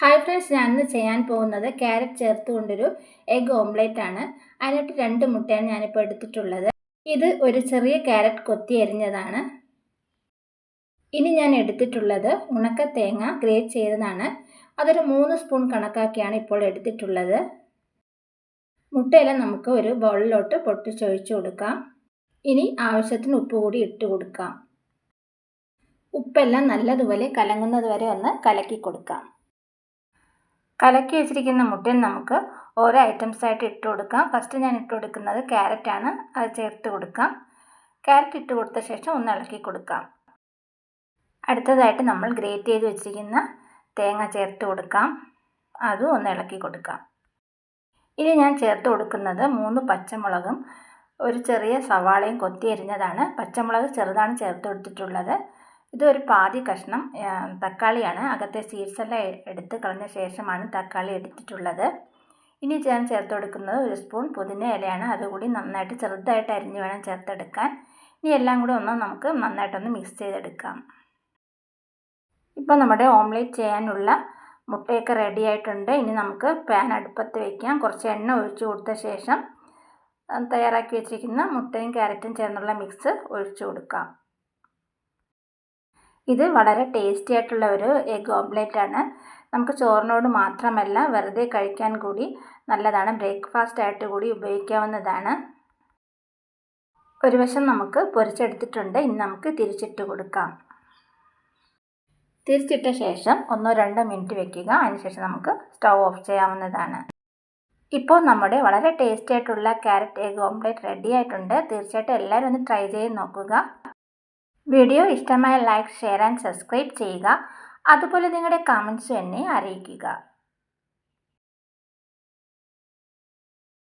Hi friends, ഞാൻ ഇന്ന് ചെയ്യാൻ പോകുന്നത് ക്യാരറ്റ് ചേർത്തുകൊണ്ടൊരു എഗ് ഓംലേറ്റ് ആണ്. അതിനായിട്ട് 2 മുട്ടയാണ് ഞാനിപ്പോൾ എടുത്തിട്ടുള്ളത്. ഇത് ഒരു ചെറിയ ക്യാരറ്റ് കൊത്തി അരിഞ്ഞതാണ്. ഇനി ഞാൻ എടുത്തിട്ടുള്ളത് ഉണക്ക തേങ്ങ ഗ്രേറ്റ് ചെയ്തതാണ്. അതൊരു 3 സ്പൂൺ കണക്കാക്കിയാണ് ഇപ്പോൾ എടുത്തിട്ടുള്ളത്. മുട്ടയെല്ലാം നമുക്ക് ഒരു ബൗളിലോട്ട് പൊട്ടിച്ചൊഴിച്ചു കൊടുക്കാം. ഇനി ആവശ്യത്തിന് ഉപ്പ് കൂടി ഇട്ട് കൊടുക്കാം. ഉപ്പെല്ലാം നല്ലതുപോലെ കലങ്ങുന്നത് വരെ ഒന്ന് കലക്കി കൊടുക്കാം. കലക്കി വെച്ചിരിക്കുന്ന മുട്ടയിൽ നമുക്ക് ഓരോ ഐറ്റംസ് ആയിട്ട് ഇട്ട് കൊടുക്കാം. ഫസ്റ്റ് ഞാൻ ഇട്ട് കൊടുക്കുന്നത് ക്യാരറ്റാണ്. അത് ചേർത്ത് കൊടുക്കാം. ക്യാരറ്റ് ഇട്ട് കൊടുത്ത ശേഷം ഒന്ന് ഇളക്കി കൊടുക്കാം. അടുത്തതായിട്ട് നമ്മൾ ഗ്രേറ്റ് ചെയ്ത് വെച്ചിരിക്കുന്ന തേങ്ങ ചേർത്ത് കൊടുക്കാം. അതും ഒന്ന് ഇളക്കി കൊടുക്കാം. ഇനി ഞാൻ ചേർത്ത് കൊടുക്കുന്നത് 3 പച്ചമുളകും ഒരു ചെറിയ സവാളയും കൊത്തി അരിഞ്ഞതാണ്. പച്ചമുളക് ചെറുതാണ് ചേർത്ത് കൊടുത്തിട്ടുള്ളത്. ഇതൊരു പാതി കഷ്ണം തക്കാളിയാണ്. അകത്തെ സീഡ്സ് എല്ലാം എടുത്ത് കളഞ്ഞ ശേഷമാണ് തക്കാളി എടുത്തിട്ടുള്ളത്. ഇനി ഞാൻ ചേർത്ത് കൊടുക്കുന്നത് 1 സ്പൂൺ പുതിന ഇലയാണ്. അതുകൂടി നന്നായിട്ട് ചെറുതായിട്ട് അരിഞ്ഞ് വേണം ചേർത്തെടുക്കാൻ. ഇനി എല്ലാം കൂടി നമുക്ക് നന്നായിട്ടൊന്ന് മിക്സ് ചെയ്തെടുക്കാം. ഇപ്പോൾ നമ്മുടെ ഓംലേറ്റ് ചെയ്യാനുള്ള മുട്ടയൊക്കെ റെഡി ആയിട്ടുണ്ട്. ഇനി നമുക്ക് പാൻ അടുപ്പത്ത് വയ്ക്കാം. കുറച്ച് എണ്ണ ഒഴിച്ചു കൊടുത്ത ശേഷം തയ്യാറാക്കി വെച്ചിരിക്കുന്ന മുട്ടയും ക്യാരറ്റും ചേർന്നുള്ള മിക്സ് ഒഴിച്ചു കൊടുക്കാം. ഇത് വളരെ ടേസ്റ്റി ആയിട്ടുള്ള ഒരു എഗ് ഓംലേറ്റ് ആണ്. നമുക്ക് ചോറിനോട് മാത്രമല്ല വെറുതെ കഴിക്കാൻ കൂടി നല്ലതാണ്. ബ്രേക്ക്ഫാസ്റ്റ് ആയിട്ട് കൂടി ഉപയോഗിക്കാവുന്നതാണ്. ഒരു വശം നമുക്ക് പൊരിച്ചെടുത്തിട്ടുണ്ട്. ഇനി നമുക്ക് തിരിച്ചിട്ട് കൊടുക്കാം. തിരിച്ചിട്ട ശേഷം 1-2 മിനിറ്റ് വെക്കുക. അതിനുശേഷം നമുക്ക് സ്റ്റൗ ഓഫ് ചെയ്യാവുന്നതാണ്. ഇപ്പോൾ നമ്മുടെ വളരെ ടേസ്റ്റി ആയിട്ടുള്ള ക്യാരറ്റ് എഗ് ഓംലേറ്റ് റെഡി ആയിട്ടുണ്ട്. തീർച്ചയായിട്ടും എല്ലാവരും ഒന്ന് ട്രൈ ചെയ്ത് നോക്കുക. വീഡിയോ ഇഷ്ടമായ ലൈക്ക്, ഷെയർ ആൻഡ് സബ്സ്ക്രൈബ് ചെയ്യുക. അതുപോലെ നിങ്ങളുടെ കമൻറ്റ്സും എന്നെ അറിയിക്കുക.